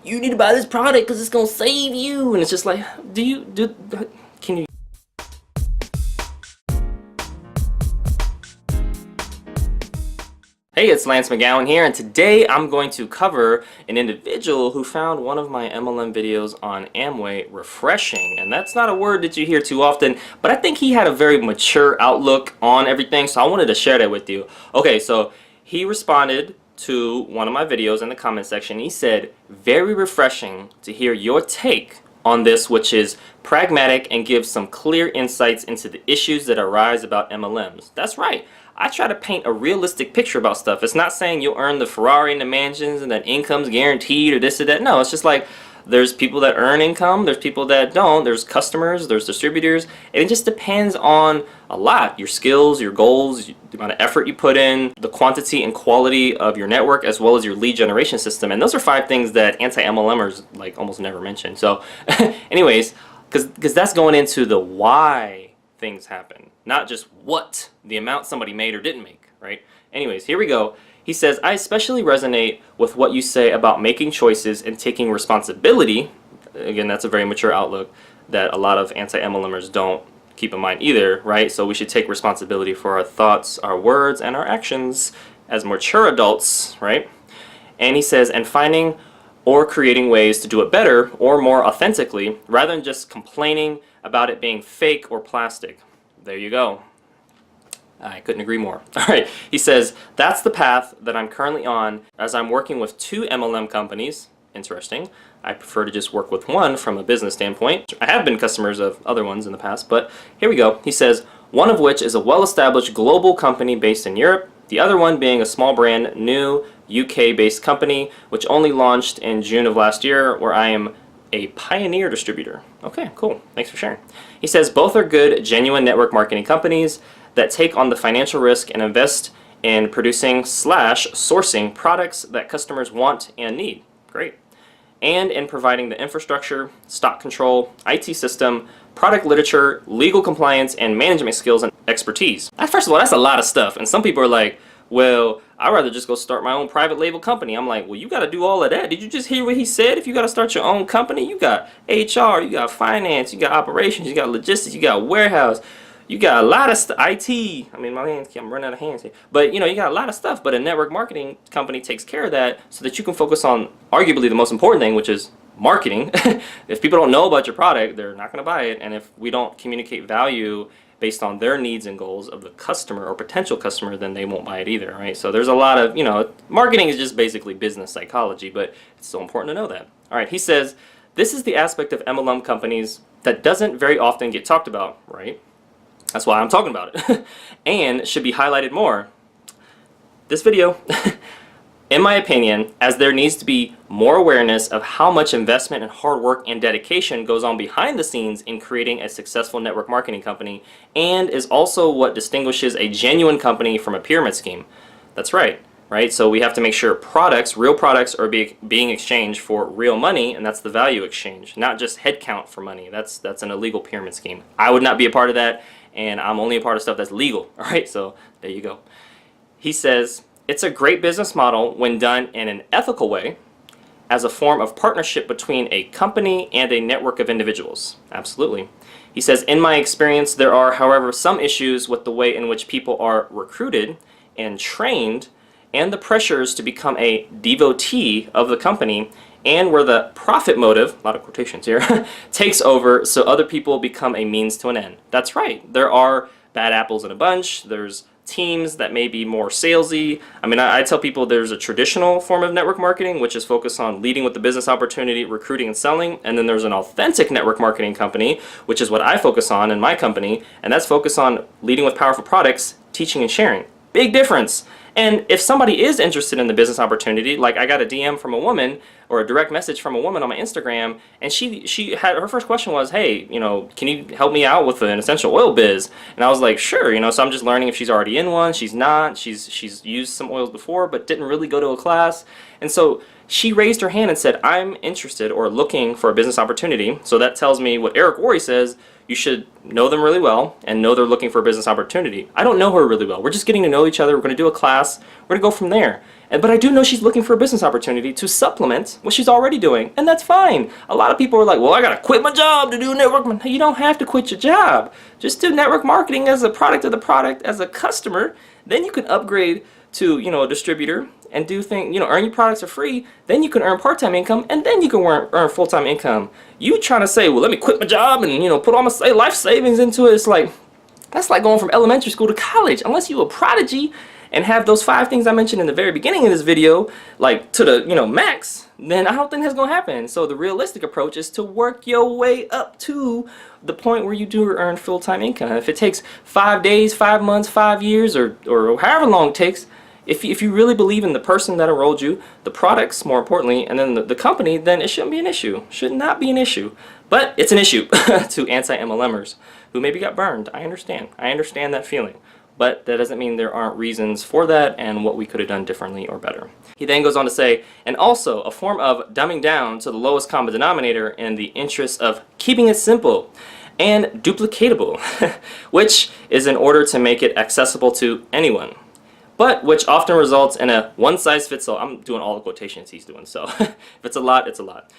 you need to buy this product because it's gonna save you, and it's just like, can you? Hey, it's Lance McGowan here, and today I'm going to cover an individual who found one of my MLM videos on Amway refreshing. And that's not a word that you hear too often, but I think he had a very mature outlook on everything, so I wanted to share that with you. Okay, so he responded to one of my videos in the comment section. He said, very refreshing to hear your take on this, which is pragmatic and gives some clear insights into the issues that arise about MLMs. That's right. I try to paint a realistic picture about stuff. It's not saying you'll earn the Ferrari and the mansions and that income's guaranteed or this or that. No, it's just like there's people that earn income, there's people that don't, there's customers, there's distributors, and it just depends on a lot. Your skills, your goals, the amount of effort you put in, the quantity and quality of your network, as well as your lead generation system. And those are 5 things that anti-MLMers like almost never mention. So anyways, because that's going into the why things happen, not just what, the amount somebody made or didn't make, right? Anyways, here we go. He says, I especially resonate with what you say about making choices and taking responsibility. Again, that's a very mature outlook that a lot of anti-MLMers don't keep in mind either, right? So we should take responsibility for our thoughts, our words, and our actions as mature adults, right? And he says, and finding or creating ways to do it better or more authentically rather than just complaining about it being fake or plastic. There you go. I couldn't agree more. All right, he says, that's the path that I'm currently on as I'm working with 2 MLM companies. Interesting. I prefer to just work with one from a business standpoint. I have been customers of other ones in the past, but here we go. He says, one of which is a well-established global company based in Europe, the other one being a small brand new UK-based company, which only launched in June of last year, where I am a pioneer distributor. Okay, cool. Thanks for sharing. He says both are good, genuine network marketing companies that take on the financial risk and invest in producing / sourcing products that customers want and need. Great. And in providing the infrastructure, stock control, IT system, product literature, legal compliance, and management skills and expertise. First of all, that's a lot of stuff. And some people are like, well, I'd rather just go start my own private label company. I'm like, well, you got to do all of that. Did you just hear what he said? If you got to start your own company, you got HR, you got finance, you got operations, you got logistics, you got warehouse, you got a lot of IT. I mean, my hands, I'm running out of hands here. But, you know, you got a lot of stuff. But a network marketing company takes care of that so that you can focus on arguably the most important thing, which is marketing. If people don't know about your product, they're not going to buy it. And if we don't communicate value based on their needs and goals of the customer or potential customer, then they won't buy it either, right? So there's a lot of, you know, marketing is just basically business psychology, but it's so important to know that. All right, he says, this is the aspect of MLM companies that doesn't very often get talked about, right? That's why I'm talking about it. And should be highlighted more. This video, in my opinion, as there needs to be more awareness of how much investment and hard work and dedication goes on behind the scenes in creating a successful network marketing company, and is also what distinguishes a genuine company from a pyramid scheme. That's right, right? So we have to make sure products, real products, are being exchanged for real money, and that's the value exchange, not just headcount for money. That's an illegal pyramid scheme. I would not be a part of that, and I'm only a part of stuff that's legal. All right, so there you go. He says, it's a great business model when done in an ethical way as a form of partnership between a company and a network of individuals. Absolutely. He says, in my experience, there are, however, some issues with the way in which people are recruited and trained and the pressures to become a devotee of the company, and where the profit motive, a lot of quotations here, takes over so other people become a means to an end. That's right. There are bad apples in a bunch. There's teams that may be more salesy. I mean, I tell people there's a traditional form of network marketing, which is focused on leading with the business opportunity, recruiting and selling. And then there's an authentic network marketing company, which is what I focus on in my company. And that's focused on leading with powerful products, teaching and sharing. Big difference. And if somebody is interested in the business opportunity, like I got a DM from a woman or a direct message from a woman on my Instagram, and she had, her first question was, hey, you know, can you help me out with an essential oil biz? And I was like, sure, you know, so I'm just learning if she's already in one. She's not. She's used some oils before, but didn't really go to a class. And so she raised her hand and said, I'm interested or looking for a business opportunity. So that tells me what Eric Worre says, you should know them really well and know they're looking for a business opportunity. I don't know her really well. We're just getting to know each other. We're going to do a class. We're going to go from there. But I do know she's looking for a business opportunity to supplement what she's already doing, and that's fine. A lot of people are like, well, I gotta quit my job to do network marketing. You don't have to quit your job. Just do network marketing as a product of the product, as a customer. Then you can upgrade to, a distributor and do things, earn your products for free. Then you can earn part-time income, and then you can earn full-time income. You trying to say, well, let me quit my job and, put all my life savings into it. It's like, that's like going from elementary school to college. Unless you're a prodigy and have those 5 things I mentioned in the very beginning of this video, like to the, max, then I don't think that's going to happen. So the realistic approach is to work your way up to the point where you do earn full-time income. If it takes 5 days, 5 months, 5 years, or however long it takes, if you really believe in the person that enrolled you, the products more importantly, and then the company, then it shouldn't be an issue. Should not be an issue. But it's an issue to anti-MLMers who maybe got burned. I understand. I understand that feeling. But that doesn't mean there aren't reasons for that and what we could have done differently or better. He then goes on to say, and also a form of dumbing down to the lowest common denominator in the interest of keeping it simple and duplicatable, which is in order to make it accessible to anyone, but which often results in a one-size-fits-all. I'm doing all the quotations he's doing, so if it's a lot, it's a lot.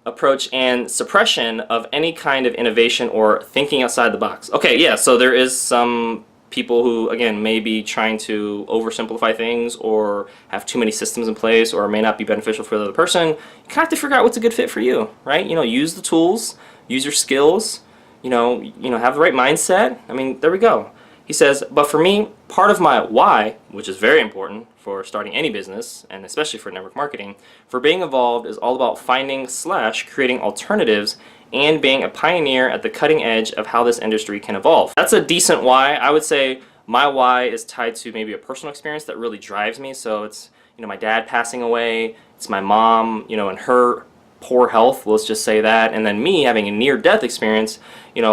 Approach and suppression of any kind of innovation or thinking outside the box. Okay, yeah, so there is some people who, again, may be trying to oversimplify things or have too many systems in place or may not be beneficial for the other person. You kind of have to figure out what's a good fit for you, right? Use the tools, use your skills, have the right mindset. I mean, there we go. He says, but for me, part of my why, which is very important for starting any business, and especially for network marketing, for being involved is all about finding/creating alternatives and being a pioneer at the cutting edge of how this industry can evolve. That's a decent why. I would say my why is tied to maybe a personal experience that really drives me. So it's, my dad passing away, it's my mom, and her poor health, let's just say that, and then me having a near-death experience, in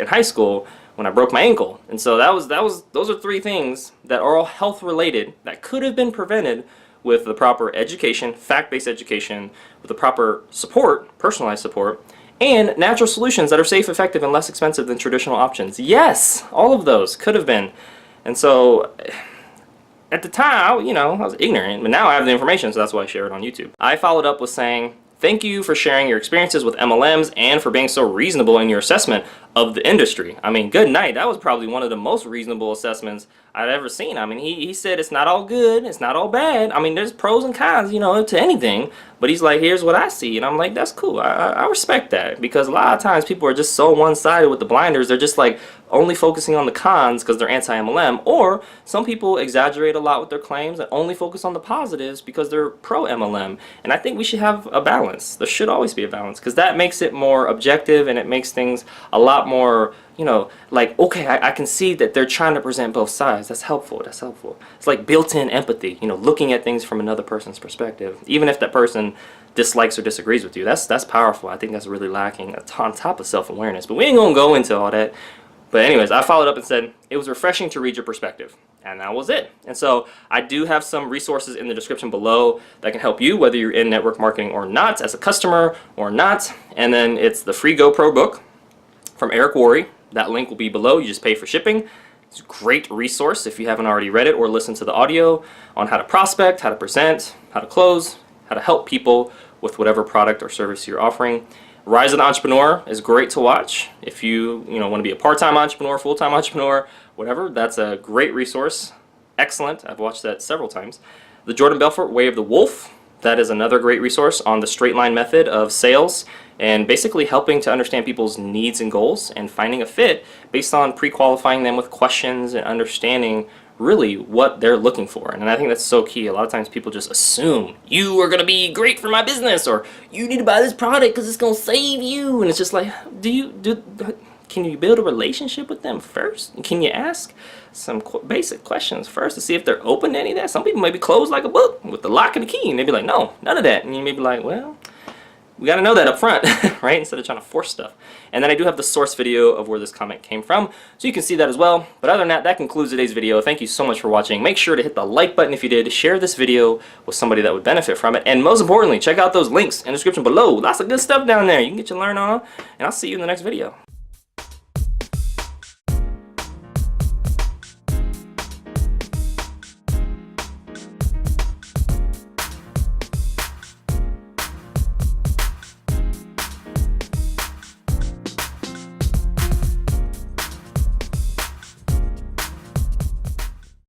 high school when I broke my ankle. And so those are 3 things that are all health related that could have been prevented with the proper education, fact-based education, with the proper support, personalized support, and natural solutions that are safe, effective, and less expensive than traditional options. Yes, all of those could have been. And so at the time, I was ignorant, but now I have the information, so that's why I share it on YouTube. I followed up with saying, thank you for sharing your experiences with MLMs and for being so reasonable in your assessment of the industry. I mean, good night. That was probably one of the most reasonable assessments I've ever seen. I mean, he said it's not all good, it's not all bad. I mean, there's pros and cons, to anything. But he's like, here's what I see. And I'm like, that's cool. I respect that, because a lot of times people are just so one-sided with the blinders. They're just like only focusing on the cons because they're anti-MLM. Or some people exaggerate a lot with their claims and only focus on the positives because they're pro-MLM. And I think we should have a balance. There should always be a balance, because that makes it more objective and it makes things a lot more, like, okay, I can see that they're trying to present both sides. That's helpful. That's helpful. It's like built-in empathy, looking at things from another person's perspective, even if that person dislikes or disagrees with you. That's powerful. I think that's really lacking on top of self-awareness. But we ain't gonna go into all that. But anyways, I followed up and said, it was refreshing to read your perspective. And that was it. And so I do have some resources in the description below that can help you, whether you're in network marketing or not, as a customer or not. And then it's the free GoPro book from Eric Worre. That link will be below. You just pay for shipping. It's a great resource if you haven't already read it or listened to the audio on how to prospect, how to present, how to close, how to help people with whatever product or service you're offering. Rise of the Entrepreneur is great to watch if you want to be a part-time entrepreneur, full-time entrepreneur, whatever. That's a great resource. Excellent. I've watched that several times. The Jordan Belfort Way of the Wolf. That is another great resource on the straight line method of sales and basically helping to understand people's needs and goals and finding a fit based on pre-qualifying them with questions and understanding really what they're looking for. And I think that's so key. A lot of times people just assume you are going to be great for my business, or you need to buy this product because it's going to save you. And it's just like, can you build a relationship with them first? Can you ask some basic questions first to see if they're open to any of that? Some people may be closed like a book with the lock and the key, and they'd be like, no, none of that. And you may be like, well, we got to know that up front, right? Instead of trying to force stuff. And then I do have the source video of where this comment came from, so you can see that as well. But other than that, that concludes today's video. Thank you so much for watching. Make sure to hit the like button if you did, share this video with somebody that would benefit from it, and most importantly, check out those links in the description below. Lots of good stuff down there you can get your learn on, and I'll see you in the next video.